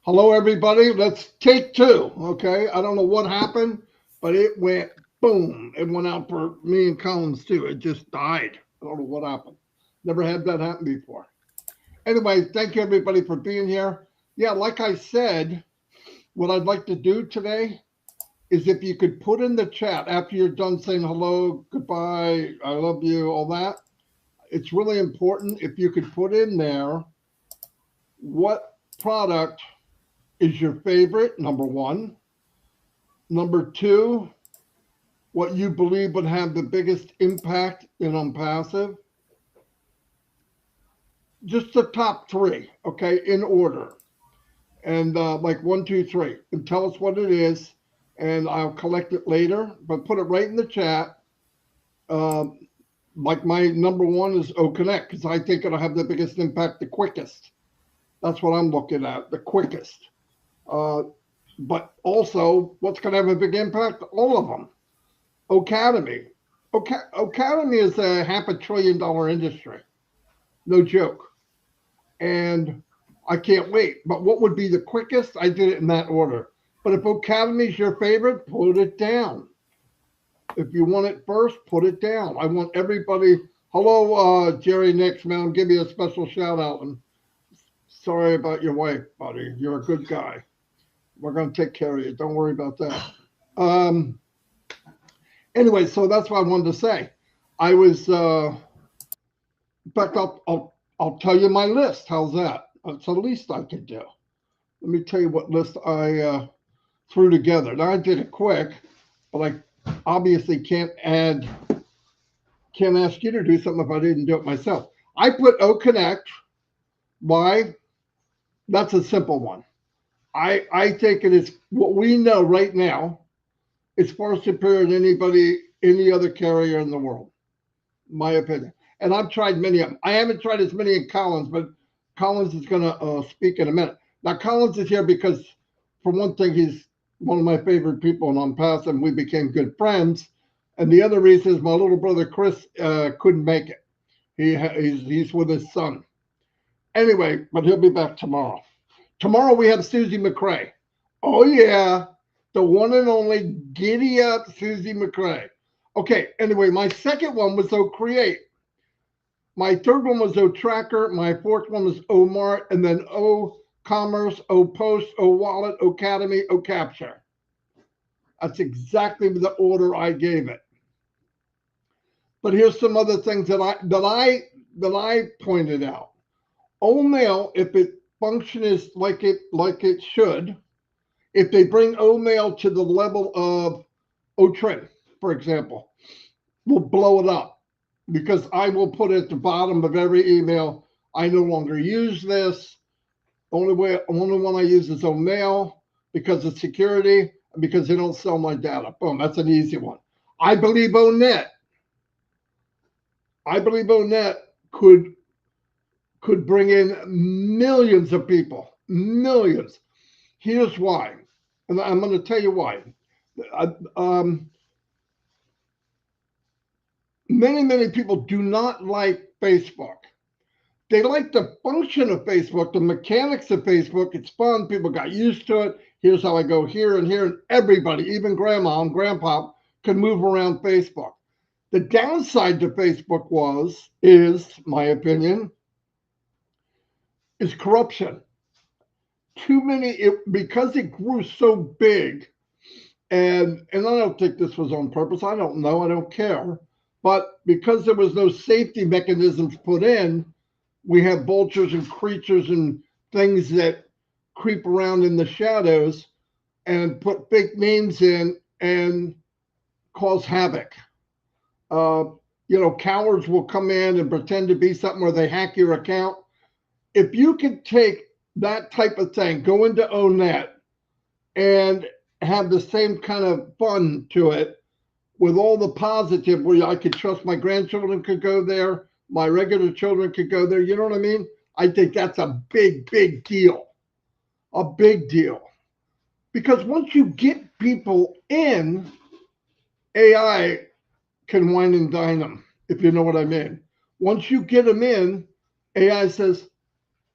Hello, everybody. Let's take two. Okay. I don't know what happened, but it went boom. It went out for me and Collins too. It just died. I don't know what happened. Never had that happen before. Anyway, thank you everybody for being here. Yeah, like I said, what I'd like to do today is if you could put in the chat after you're done saying hello, goodbye, I love you, all that. It's really important if you could put in there what product is your favorite, number one. Number two, what you believe would have the biggest impact in Onpassive. Just the top three, okay, in order. And like one, two, three. And tell us what it is, and I'll collect it later. But put it right in the chat. Um, like my number one is Connect because I think it'll have the biggest impact the quickest. That's what I'm looking at, the quickest. Uh, but also, what's going to have a big impact? All of them. Academy. Academy is a $500 billion industry. No joke. And I can't wait. But what would be the quickest? I did it in that order. But if Academy is your favorite, put it down. If you want it first, put it down. I want everybody. Hello, Jerry Nix, man. I'll give you a special shout out. And sorry about your wife, buddy. You're a good guy. We're going to take care of you. Don't worry about that. Anyway, so that's what I wanted to say. I was, in fact, I'll tell you my list. How's that? That's the least I could do. Let me tell you what list I threw together. Now I did it quick, but I obviously can't ask you to do something if I didn't do it myself. I put Connect. Why? That's a simple one. I think it is what we know right now. It's far superior to any other carrier in the world, my opinion. And I've tried many of them. I haven't tried as many in Collins, but Collins is going to speak in a minute. Now, Collins is here because, for one thing, he's one of my favorite people in Onpassive, and we became good friends. And the other reason is my little brother Chris couldn't make it. He's with his son. Anyway, but he'll be back tomorrow. Tomorrow we have Susie McCrae. Oh, yeah. The one and only giddy up Susie McCrae. Okay, anyway, my second one was Create. My third one was Tracker. My fourth one was Mart, and then Commerce, Post, Wallet, Academy, Capture. That's exactly the order I gave it. But here's some other things that I pointed out. Mail, if it functions like it should, if they bring Mail to the level of Trin, for example, will blow it up because I will put at the bottom of every email, I no longer use this. Only one I use is Mail because of security and because they don't sell my data. Boom, that's an easy one. I believe ONet. Could bring in millions of people. Millions. Here's why. And I'm going to tell you why. Many people do not like Facebook. They like the function of Facebook, the mechanics of Facebook. It's fun. People got used to it. Here's how I go here and here. And everybody, even grandma and grandpa, can move around Facebook. The downside to Facebook is my opinion, is corruption. Too many, because it grew so big, and I don't think this was on purpose. I don't know. I don't care. But because there was no safety mechanisms put in, we have vultures and creatures and things that creep around in the shadows and put fake names in and cause havoc. Cowards will come in and pretend to be something where they hack your account. If you can take that type of thing, go into ONet and have the same kind of fun to it with all the positive where I could trust my grandchildren could go there, my regular children could go there. You know what I mean? I think that's a big, big deal. A big deal. Because once you get people in, AI can wine and dine them, if you know what I mean. Once you get them in, AI says,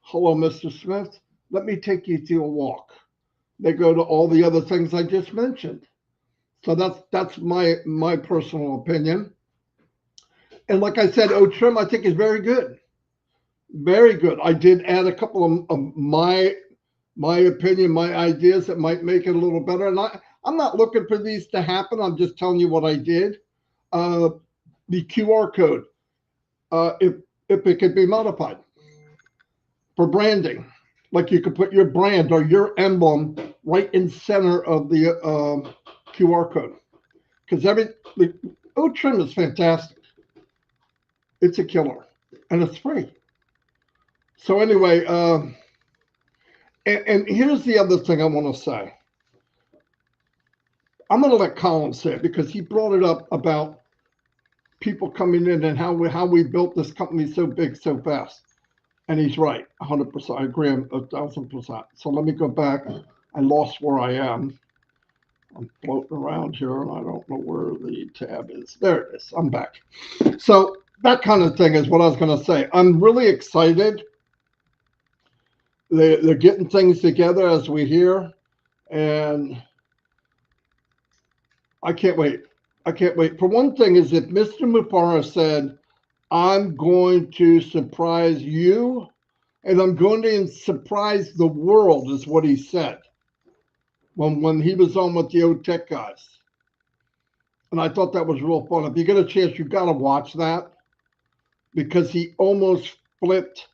hello, Mr. Smith. let me take you through a walk. They go to all the other things I just mentioned. So that's my personal opinion. And like I said, Trim I think is very good, very good. I did add a couple of my opinion, my ideas that might make it a little better. And I'm not looking for these to happen. I'm just telling you what I did. Uh, the QR code, if it could be modified for branding, like you could put your brand or your emblem right in center of the QR code, because the Trim is fantastic. It's a killer, and it's free. So anyway, and here's the other thing I want to say. I'm going to let Colin say it because he brought it up about people coming in and how we built this company so big so fast. And he's right, 100%. I agree 1,000%. So let me go back. I lost where I am. I'm floating around here and I don't know where the tab is. There it is. I'm back. So that kind of thing is what I was going to say. I'm really excited. They're getting things together as we hear, and I can't wait. I can't wait. For one thing, is if Mr. Mufareh said, I'm going to surprise you and I'm going to surprise the world, is what he said when he was on with the O-Tech guys. And I thought that was real fun. If you get a chance, you got to watch that, because he almost flipped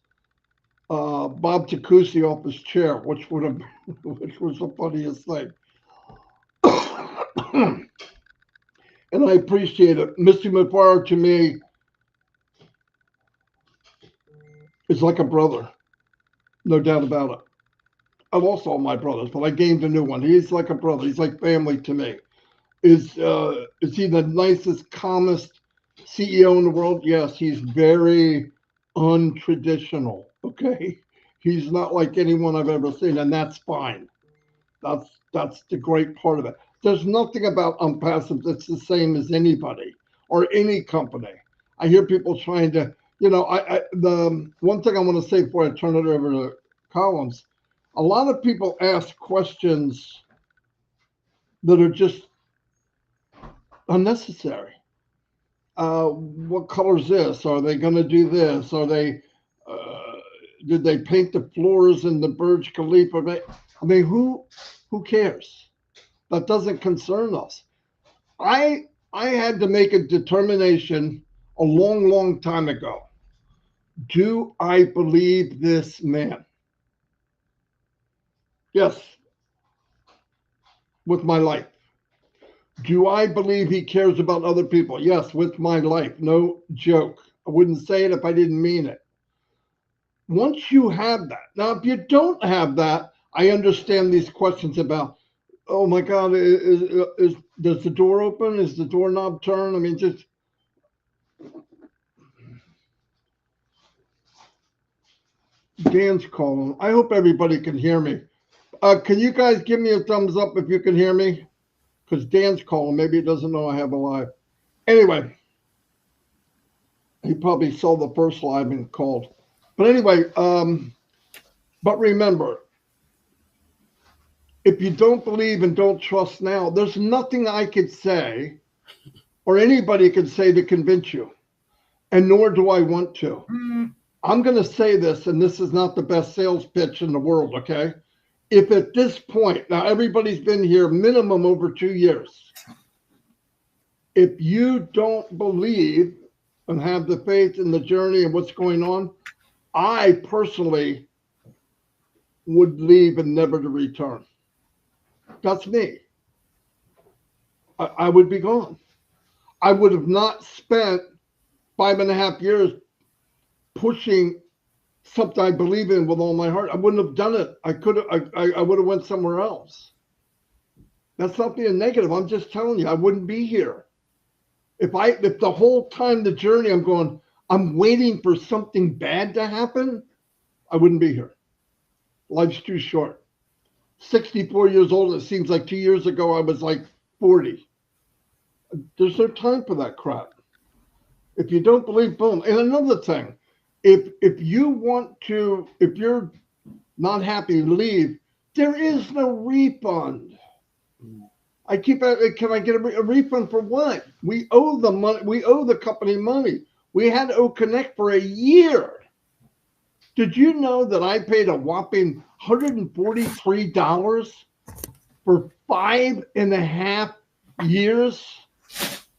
Bob Takusi off his chair, which was the funniest thing. And I appreciate it. Mr. Mufareh, to me, is like a brother, no doubt about it. I lost all my brothers, but I gained a new one. He's like a brother. He's like family to me. Is he the nicest, calmest CEO in the world? Yes, he's very untraditional. Okay, he's not like anyone I've ever seen, and that's fine. That's the great part of it. There's nothing about Onpassive that's the same as anybody or any company. I hear people trying to, the one thing I want to say before I turn it over to Collins, a lot of people ask questions that are just unnecessary. What color is this? Are they going to do this? Are they? Did they paint the floors in the Burj Khalifa? I mean, who cares? That doesn't concern us. I had to make a determination a long, long time ago. Do I believe this man? Yes, with my life. Do I believe he cares about other people? Yes, with my life. No joke. I wouldn't say it if I didn't mean it. Once you have that, now if you don't have that, I understand these questions about, oh my God, does the door open? Is the doorknob turn? I mean, just Dan's calling. I hope everybody can hear me. Can you guys give me a thumbs up if you can hear me? Because Dan's calling. Maybe he doesn't know I have a live. Anyway, he probably saw the first live and called. But anyway, but remember, if you don't believe and don't trust now, there's nothing I could say or anybody could say to convince you, and nor do I want to. I'm going to say this, and this is not the best sales pitch in the world, okay? If at this point, now everybody's been here minimum over 2 years, if you don't believe and have the faith in the journey and what's going on, I personally would leave and never to return. That's me. I would be gone. I would have not spent 5.5 years pushing something I believe in with all my heart. I wouldn't have done it. I would have went somewhere else. That's not being negative. I'm just telling you, I wouldn't be here. If the whole time the journey I'm waiting for something bad to happen, I wouldn't be here. Life's too short. 64 years old, it seems like 2 years ago I was like 40. There's no time for that crap. If you don't believe, boom. And another thing, if you're not happy, leave. There is no refund. I keep asking, can I get a refund for what? We owe the money. We owe the company money. We had OConnect for a year. Did you know that I paid a whopping $143 for 5.5 years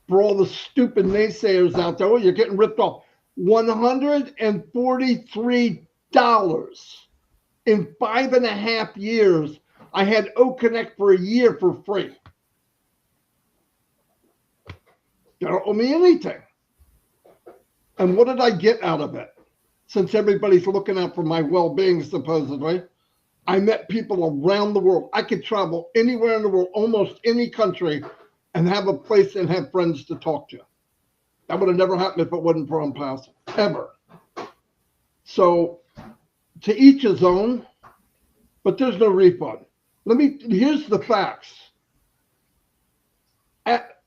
for all the stupid naysayers out there? Oh, you're getting ripped off. $143 in 5.5 years. I had OConnect for a year for free. They don't owe me anything. And what did I get out of it? Since everybody's looking out for my well-being, supposedly, I met people around the world. I could travel anywhere in the world, almost any country, and have a place and have friends to talk to. That would have never happened if it wasn't for Onpassive, ever. So, to each his own, but there's no refund. Here's the facts. At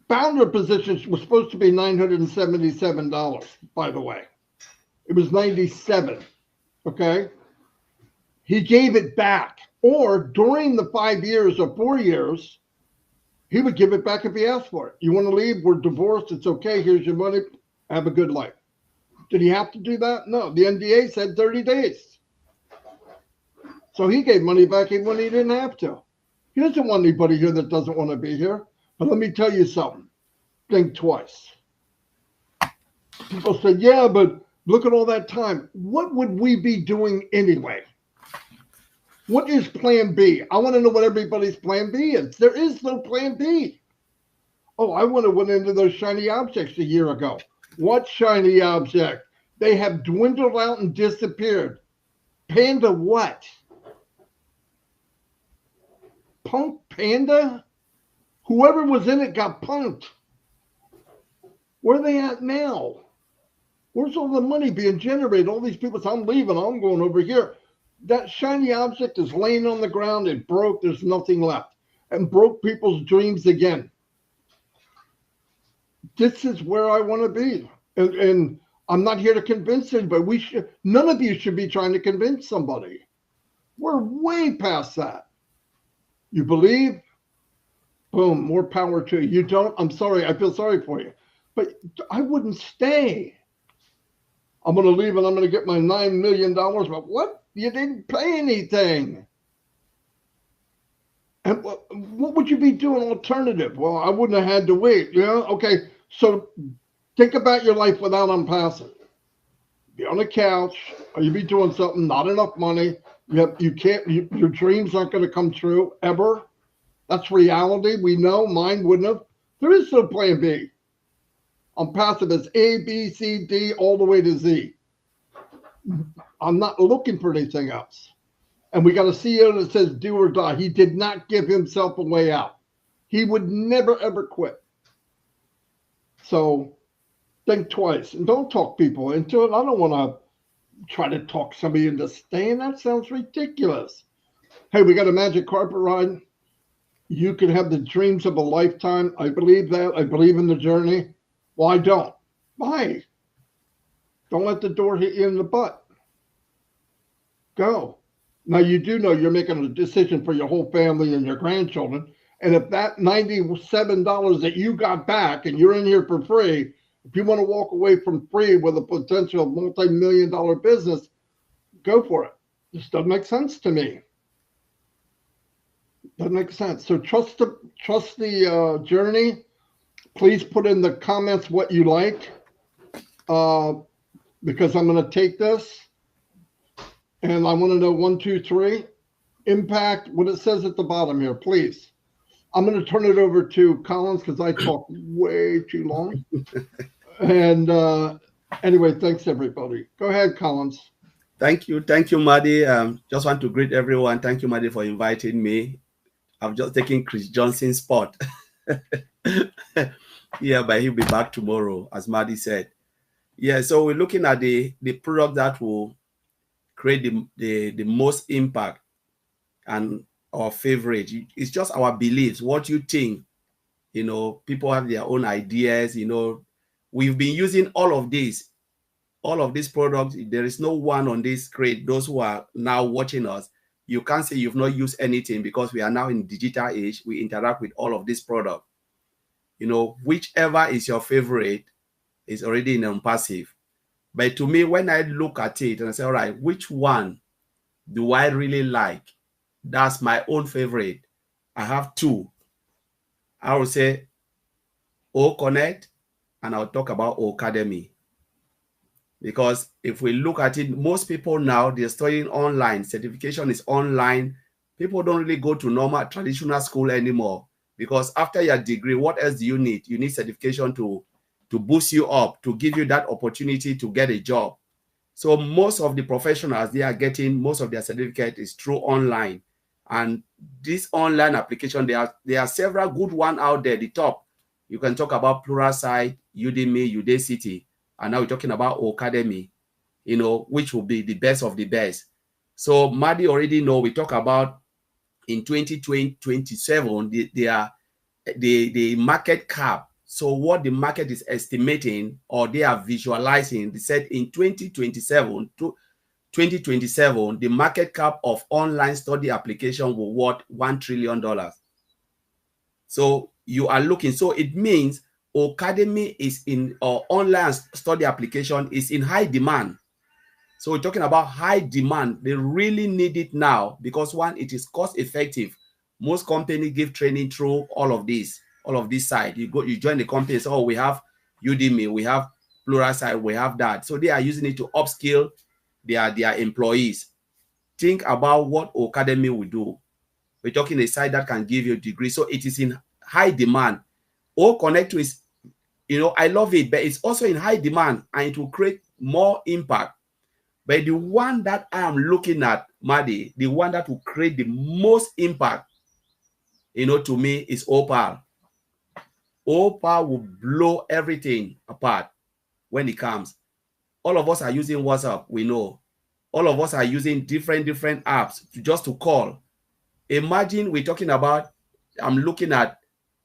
founder positions was supposed to be $977, by the way. It was 97, okay? He gave it back. Or during the 5 years or 4 years, he would give it back if he asked for it. You want to leave? We're divorced. It's okay. Here's your money. Have a good life. Did he have to do that? No. The NDA said 30 days. So he gave money back even when he didn't have to. He doesn't want anybody here that doesn't want to be here. But let me tell you something. Think twice. People say, yeah, but look at all that time. What would we be doing anyway? What is plan B? I want to know what everybody's plan B is. There is no plan B. Oh, I would have went into those shiny objects a year ago. What shiny object? They have dwindled out and disappeared. Panda what? Punk Panda? Whoever was in it got punked. Where are they at now? Where's all the money being generated? All these people say, I'm leaving, I'm going over here. That shiny object is laying on the ground. It broke. There's nothing left. And broke people's dreams again. This is where I want to be. And I'm not here to convince anybody. None of you should be trying to convince somebody. We're way past that. You believe? Boom, more power to you. You don't? I'm sorry. I feel sorry for you. But I wouldn't stay. I'm going to leave and I'm going to get my $9 million. But what? You didn't pay anything. And what would you be doing alternative? Well, I wouldn't have had to wait. Yeah, okay. So think about your life without Onpassive. Be on the couch, or you be doing something, not enough money. You can't. Your dreams aren't going to come true ever. That's reality. We know mine wouldn't have. There is no plan B. Onpassive is A, B, C, D, all the way to Z. I'm not looking for anything else. And we got a CEO that says do or die. He did not give himself a way out. He would never, ever quit. So think twice and don't talk people into it. I don't want to try to talk somebody into staying. That sounds ridiculous. Hey, we got a magic carpet ride. You can have the dreams of a lifetime. I believe that. I believe in the journey. Well, I don't. Why? Don't let the door hit you in the butt. Go. Now, you do know you're making a decision for your whole family and your grandchildren. And if that $97 that you got back and you're in here for free, if you want to walk away from free with a potential multi-million-dollar business, go for it. This doesn't make sense to me. Doesn't make sense. So trust the journey. Please put in the comments what you like, because I'm going to take this. And I want to know 1, 2, 3, impact, what it says at the bottom here, please. I'm going to turn it over to Collins because I talk way too long. And anyway, thanks, everybody. Go ahead, Collins. Thank you. Thank you, Marty. Just want to greet everyone. Thank you, Marty, for inviting me. I've just taken Chris Johnson's spot. Yeah, but he'll be back tomorrow, as Marty said. Yeah, so we're looking at the product that will create the most impact, and our favorite. It's just our beliefs, what you think. People have their own ideas. We've been using all of this all of these products, there is no one on this screen, those who are now watching us, you can't say you've not used anything, because we are now in digital age. We interact with all of these products. You know, whichever is your favorite is already in Onpassive. But to me, when I look at it and I say, all right, which one do I really like? That's my own favorite. I have two. I will say O Connect, and I'll talk about O Academy. Because if we look at it, most people now, they're studying online. Certification is online. People don't really go to normal traditional school anymore, because after your degree, what else do you need? You need certification to boost you up, to give you that opportunity to get a job. So most of the professionals, they are getting most of their certificate is through online. And this online application, there are several good ones out there. The top, you can talk about Pluralsight, Udemy, Udacity. And now we're talking about Academy, you know, which will be the best of the best. So Marty already know, we talk about in 2027, the market cap. So what the market is estimating, or they are visualizing, they said in 2027, the market cap of online study application will worth $1 trillion. So you are looking, so it means Academy is in, or online study application is in high demand. So we're talking about high demand. They really need it now, because one, it is cost effective. Most companies give training through all of this side. You join the company, so we have Udemy, we have Pluralsight, we have that. So they are using it to upskill their employees. Think about what Academy will do. We're talking a site that can give you a degree. So it is in high demand. O Connect is, you know, I love it, but it's also in high demand, and it will create more impact. But the one that I am looking at, Marty, the one that will create the most impact, you know, to me is Opal. Opal will blow everything apart when it comes. All of us are using WhatsApp, we know. All of us are using different apps just to call. Imagine we're talking about, I'm looking at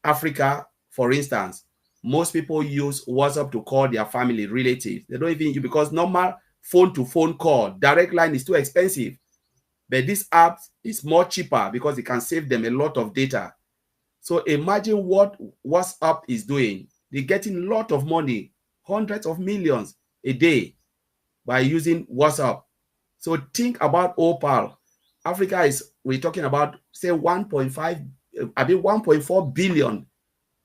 Africa, for instance. Most people use WhatsApp to call their family, relatives. They don't even use, because normal phone-to-phone call, direct line is too expensive. But this app is more cheaper because it can save them a lot of data. So imagine what WhatsApp is doing. They're getting a lot of money, hundreds of millions a day by using WhatsApp. So think about Opal. Africa is, we're talking about, say, 1.4 billion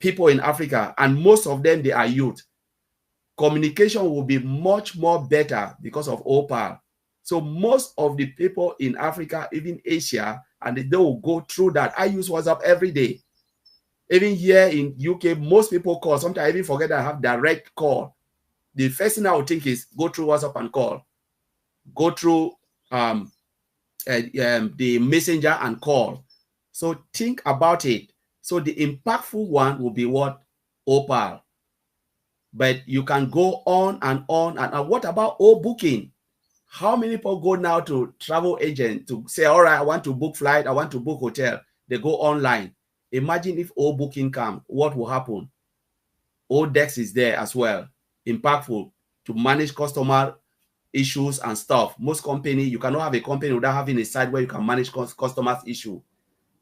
people in Africa, and most of them, they are youth. Communication will be much more better because of Opal. So most of the people in Africa, even Asia, and they will go through that. I use WhatsApp every day. Even here in UK, most people call. Sometimes I even forget that I have direct call. The first thing I would think is go through WhatsApp and call. Go through the messenger and call. So think about it. So the impactful one will be what? Opal. But you can go on and on. And what about booking? How many people go now to travel agent to say, all right, I want to book flight, I want to book hotel. They go online. Imagine if booking comes, what will happen? Dex is there as well. Impactful to manage customer issues and stuff. Most company, you cannot have a company without having a site where you can manage customers' issue.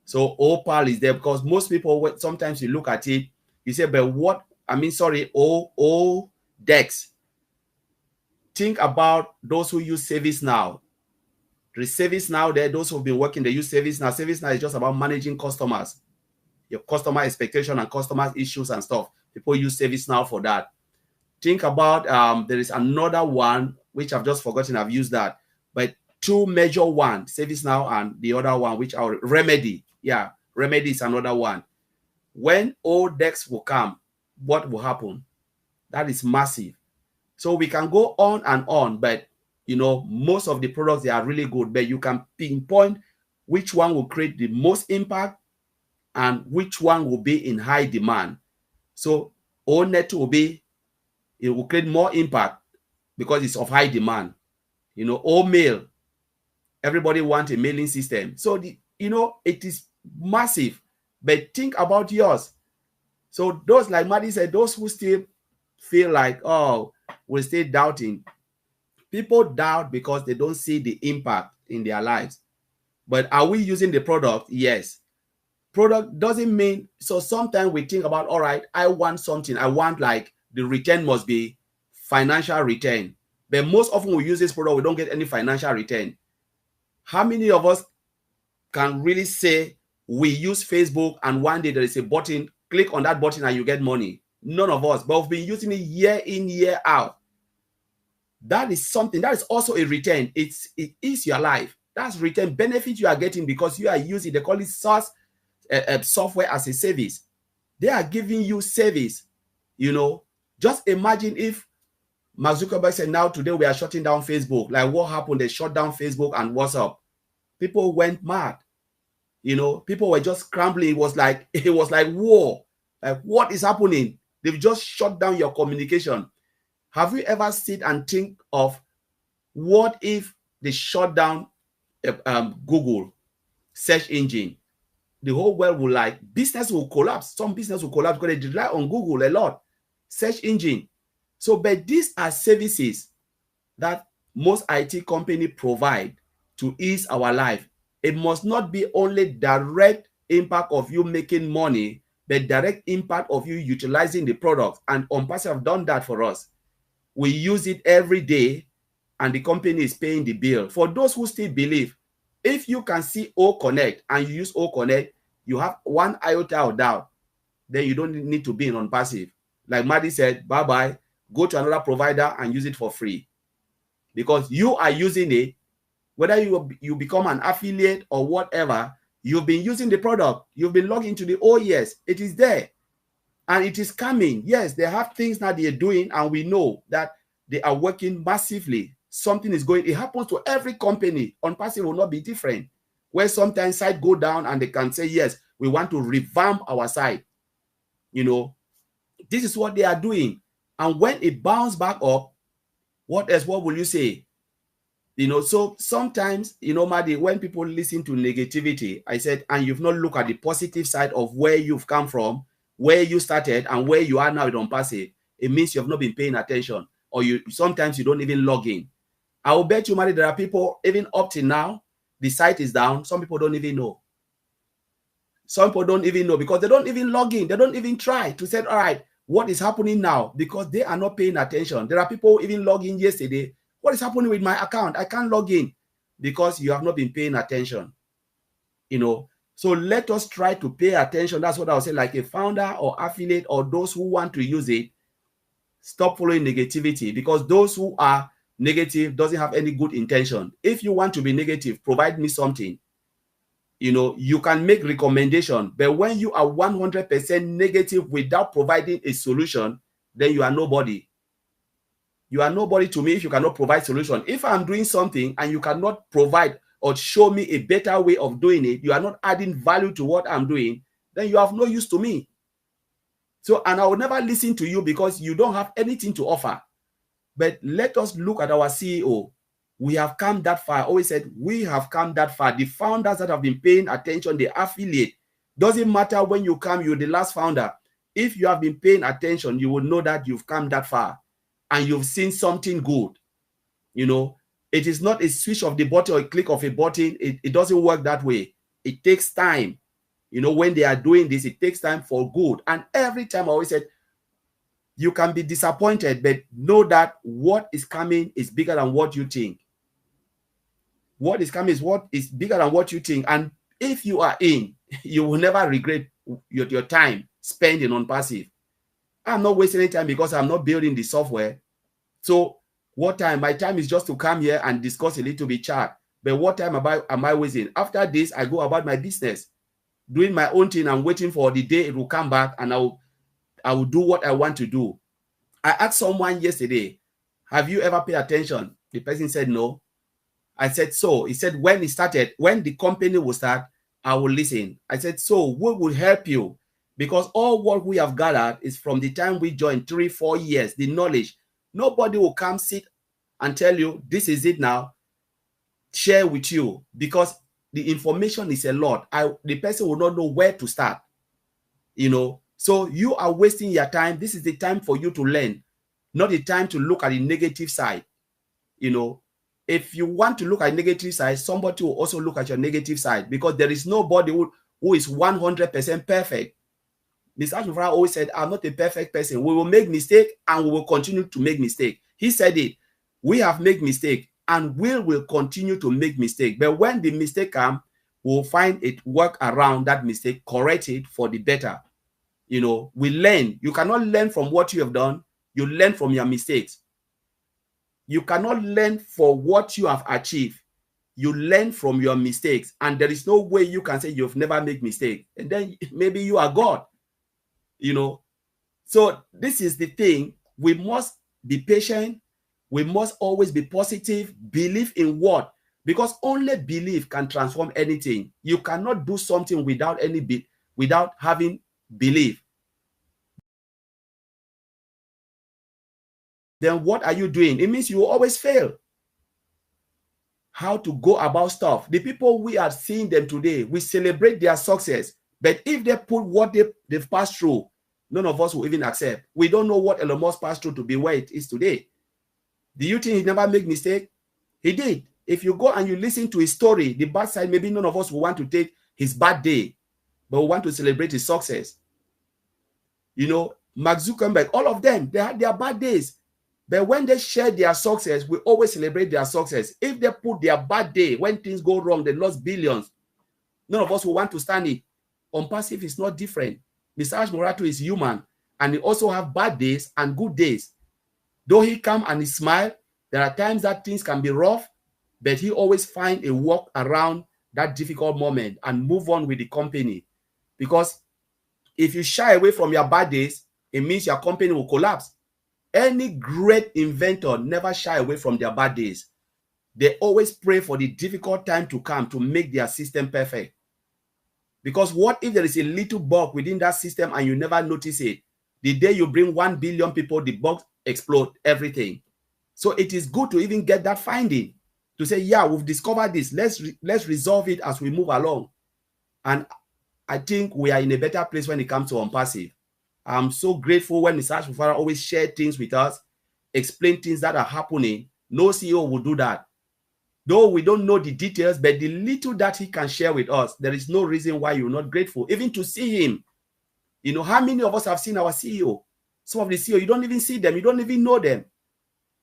So Opal is there, because most people, sometimes you look at it, you say, but what, I mean, sorry, Dex. Think about those who use ServiceNow. The ServiceNow there, those who've been working, they use ServiceNow. ServiceNow is just about managing customers, your customer expectation and customer issues and stuff. People use ServiceNow for that. Think about, there is another one, which I've just forgotten, I've used that. But two major ones, ServiceNow and the other one, which are Remedy. Yeah, Remedy is another one. When Dex will come, what will happen? That is massive. So we can go on, but you know, most of the products, they are really good, but you can pinpoint which one will create the most impact and which one will be in high demand. So ONet will be, it will create more impact because it's of high demand. You know, mail, everybody wants a mailing system. So you know, it is massive, but think about yours. So those, like Marty said, those who still feel like, oh, we're still doubting, People doubt because they don't see the impact in their lives. But are we using the product? Yes. Product doesn't mean, so sometimes we think about, all right, I want something. I want like the return must be financial return. But most often we use this product, we don't get any financial return. How many of us can really say we use Facebook and one day there is a button, click on that button and you get money? None of us, but we've been using it year in, year out. That is something, that is also a return. It is your life. That's return benefit you are getting because you are using, they call it SaaS, software as a service. They are giving you service. You know, just imagine if Mark Zuckerberg said, now today we are shutting down Facebook. Like what happened? They shut down Facebook and WhatsApp. People went mad. You know, people were just scrambling. It was like war. Like, what is happening? They've just shut down your communication. Have you ever sit and think of what if they shut down Google search engine? The whole world will, like, business will collapse. Some business will collapse because they rely on Google a lot. Search engine. So, but these are services that most IT companies provide to ease our life. It must not be only direct impact of you making money, but direct impact of you utilizing the product. And Onpassive have done that for us. We use it every day, and the company is paying the bill. For those who still believe, if you can see O Connect and you use O Connect, you have one iota of doubt, then you don't need to be in Onpassive. Like Marty said, bye-bye, go to another provider and use it for free. Because you are using it, whether you become an affiliate or whatever, you've been using the product, you've been logged into the OES, it is there. And it is coming. Yes, they have things that they're doing, and we know that they are working massively. Something is going, it happens to every company. Onpassive will not be different. Where sometimes site go down and they can say, yes, we want to revamp our site. You know, this is what they are doing. And when it bounces back up, what else? What will you say? You know, so sometimes, you know, Marty, when people listen to negativity, I said, and you've not looked at the positive side of where you've come from, where you started and where you are now with Onpassive, it means you have not been paying attention, or sometimes you don't even log in. I will bet you, Marty, there are people even up to now, the site is down. Some people don't even know. Some people don't even know because they don't even log in. They don't even try to say, all right, what is happening now? Because they are not paying attention. There are people even logging yesterday. What is happening with my account? I can't log in because you have not been paying attention. You know, so let us try to pay attention. That's what I would say, like a founder or affiliate or those who want to use it, stop following negativity, because those who are negative doesn't have any good intention. If you want to be negative, provide me something. You know, you can make recommendation, but when you are 100% negative without providing a solution, then you are nobody. You are nobody to me if you cannot provide solution. If I'm doing something and you cannot provide or show me a better way of doing it, you are not adding value to what I'm doing, then you have no use to me. So, and I will never listen to you because you don't have anything to offer. But let us look at our CEO. We have come that far. I always said, we have come that far. The founders that have been paying attention, the affiliate, doesn't matter when you come, you're the last founder. If you have been paying attention, you will know that you've come that far and you've seen something good. You know, it is not a switch of the button or a click of a button. It doesn't work that way. It takes time. You know, when they are doing this, it takes time for good. And every time I always said, you can be disappointed, but know that what is coming is bigger than what you think. What is coming is what is bigger than what you think. And if you are in, you will never regret your time spent in Onpassive. I'm not wasting any time because I'm not building the software. So what time? My time is just to come here and discuss a little bit chat. But what time am I wasting? After this, I go about my business, doing my own thing. I'm waiting for the day it will come back and I will do what I want to do. I asked someone yesterday, have you ever paid attention? The person said no. I said, so. He said, when it started, when the company will start, I will listen. I said, so what will help you? Because all what we have gathered is from the time we joined 3-4 years, the knowledge. Nobody will come sit and tell you, this is it now, share with you, because the information is a lot. The person will not know where to start, you know. So you are wasting your time. This is the time for you to learn, not the time to look at the negative side. You know, if you want to look at negative side, somebody will also look at your negative side, because there is nobody who is 100% perfect. Mr. Mufareh always said, I'm not a perfect person. We will make mistake and we will continue to make mistake. He said it. We have made mistake and we will continue to make mistake. But when the mistake comes, we'll find it, work around that mistake, correct it for the better. You know, we learn. You cannot learn from what you have done. You learn from your mistakes. You cannot learn for what you have achieved. You learn from your mistakes. And there is no way you can say you've never made mistake. And then maybe you are God. You know, so this is the thing. We must be patient. We must always be positive. Believe in what? Because only belief can transform anything. You cannot do something without without having belief. Then what are you doing? It means you will always fail. How to go about stuff. The people we are seeing them today, we celebrate their success. But if they put what they've passed through, none of us will even accept. We don't know what Elon Musk passed through to be where it is today. Do you think he never made mistake? He did. If you go and you listen to his story, the bad side, maybe none of us will want to take his bad day, but we want to celebrate his success. You know, Mark Zuckerberg, all of them, they had their bad days. But when they share their success, we always celebrate their success. If they put their bad day, when things go wrong, they lost billions, none of us will want to stand it. Onpassive is not different. Mr. Morato is human, and he also have bad days and good days. Though he come and he smile, there are times that things can be rough, but he always find a work around that difficult moment and move on with the company. Because if you shy away from your bad days, it means your company will collapse. Any great inventor never shy away from their bad days. They always pray for the difficult time to come to make their system perfect. Because what if there is a little bug within that system and you never notice it? The day you bring 1 billion people, the bugs explode everything. So it is good to even get that finding, to say, yeah, we've discovered this. Let's resolve it as we move along. And I think we are in a better place when it comes to Onpassive. I'm so grateful when Mr. Mufareh always share things with us, explain things that are happening. No CEO will do that. Though we don't know the details, but the little that he can share with us, there is no reason why you're not grateful. Even to see him. You know, how many of us have seen our CEO? Some of the CEO, you don't even see them. You don't even know them.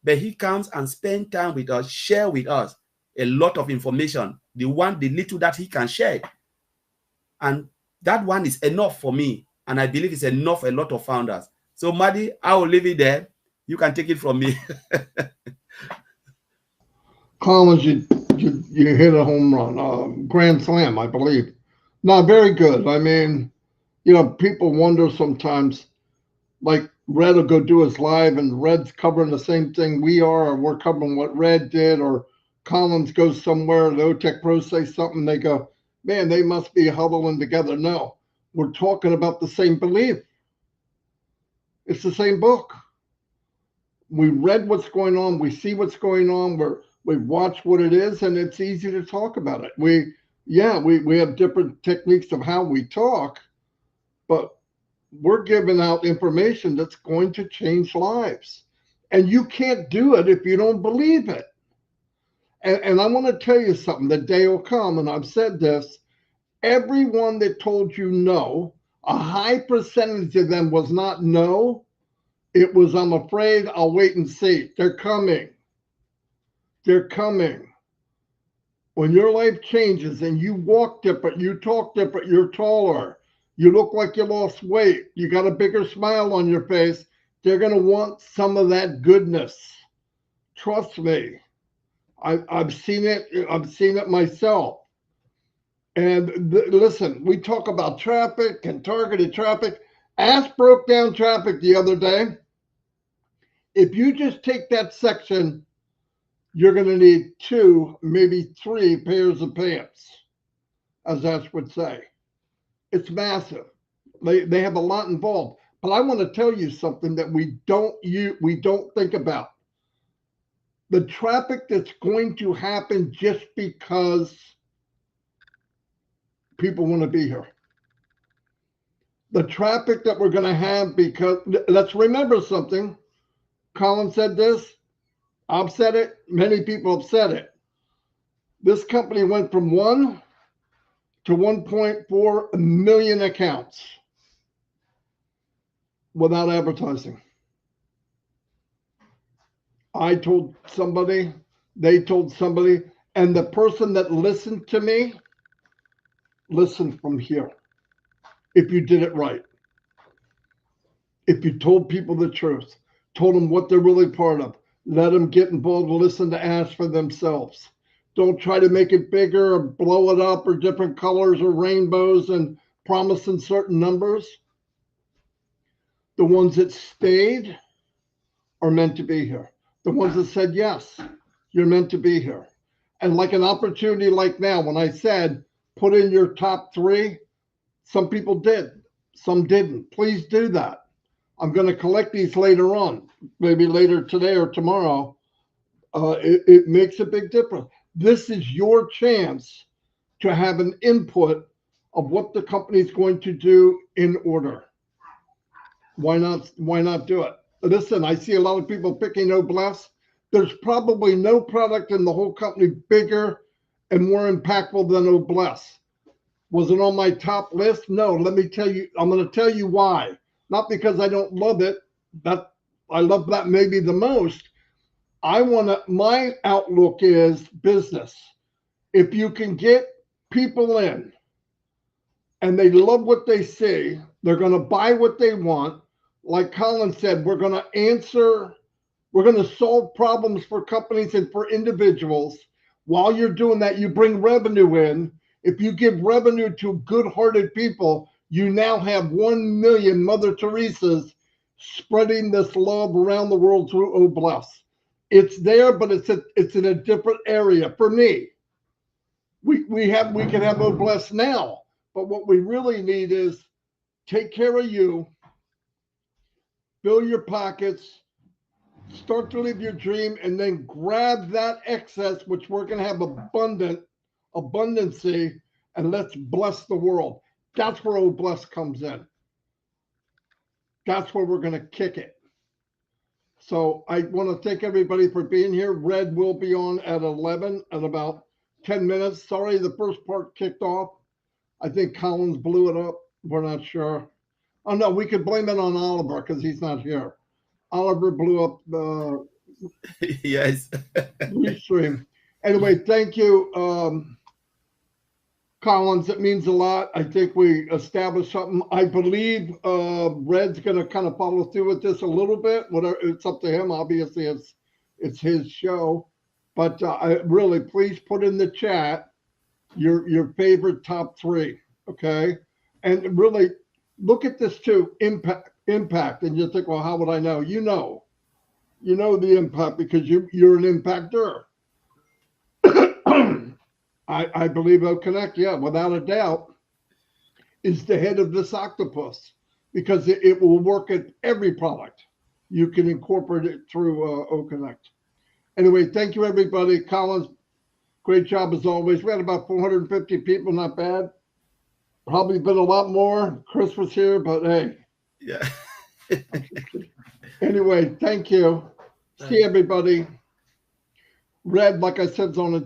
But he comes and spends time with us, share with us a lot of information. The little that he can share. And that one is enough for me. And I believe it's enough for a lot of founders. So, Marty, I will leave it there. You can take it from me. Collins, you hit a home run, grand slam, I believe. No, very good. I mean, you know, people wonder sometimes, like Red will go do his live and Red's covering the same thing we are, or we're covering what Red did, or Collins goes somewhere, the OTech pros say something, they go, man, they must be huddling together. No, we're talking about the same belief. It's the same book. We read what's going on, we see what's going on, we watch what it is, and it's easy to talk about it. We have different techniques of how we talk, but we're giving out information that's going to change lives. And you can't do it if you don't believe it. And I want to tell you something, the day will come, and I've said this, everyone that told you no, a high percentage of them was not no. It was, I'm afraid, I'll wait and see. They're coming. They're coming. When your life changes and you walk different, you talk different, you're taller, you look like you lost weight, you got a bigger smile on your face, they're going to want some of that goodness. Trust me. I've seen it. I've seen it myself. And listen, we talk about traffic and targeted traffic. Ask broke down traffic the other day. If you just take that section, you're going to need 2, maybe 3 pairs of pants, as Ash would say. It's massive. They have a lot involved. But I want to tell you something that we don't think about. The traffic that's going to happen just because people want to be here. The traffic that we're going to have because, let's remember something. Colin said this, I've said it. Many people have said it. This company went from 1 to 1.4 million accounts without advertising. I told somebody, they told somebody, and the person that listened to me listened from here. If you did it right, if you told people the truth, told them what they're really part of, let them get involved and listen to ask for themselves. Don't try to make it bigger or blow it up or different colors or rainbows and promising certain numbers. The ones that stayed are meant to be here. The ones that said yes, you're meant to be here. And like an opportunity like now, when I said put in your top 3, some people did, some didn't. Please do that. I'm going to collect these later on, maybe later today or tomorrow. It makes a big difference. This is your chance to have an input of what the company is going to do in order. Why not do it? Listen, I see a lot of people picking Noblesse. There's probably no product in the whole company bigger and more impactful than Noblesse. Was it on my top list? No, let me tell you, I'm going to tell you why. Not because I don't love it, that I love that maybe the most. My outlook is business. If you can get people in and they love what they see, they're going to buy what they want. Like Colin said, we're going to solve problems for companies and for individuals. While you're doing that, you bring revenue in. If you give revenue to good-hearted people, you now have 1 million Mother Teresas spreading this love around the world through Noblesse. It's there, but it's in a different area. For me, we can have Noblesse now, but what we really need is take care of you, fill your pockets, start to live your dream, and then grab that excess, which we're going to have abundancy, and let's bless the world. That's where Noblesse comes in. That's where we're going to kick it. So I want to thank everybody for being here. Red will be on at 11 in about 10 minutes. Sorry, the first part kicked off. I think Collins blew it up. We're not sure. Oh, no, we could blame it on Oliver because he's not here. Oliver blew up the Yes. restream. Anyway, thank you, Collins. It means a lot. I think we established something. I believe Red's going to kind of follow through with this a little bit. Whatever, it's up to him. Obviously, it's his show. But I really, please put in the chat your favorite top 3, okay? And really look at this too, impact. And you think, well, how would I know? You know the impact because you're an impactor. I believe Connect, yeah, without a doubt, is the head of this octopus because it will work at every product. You can incorporate it through Connect. Anyway, thank you, everybody. Collins, great job as always. We had about 450 people, not bad. Probably been a lot more. Chris was here, but hey. Yeah. Anyway, thank you. See everybody. Red, like I said, is on a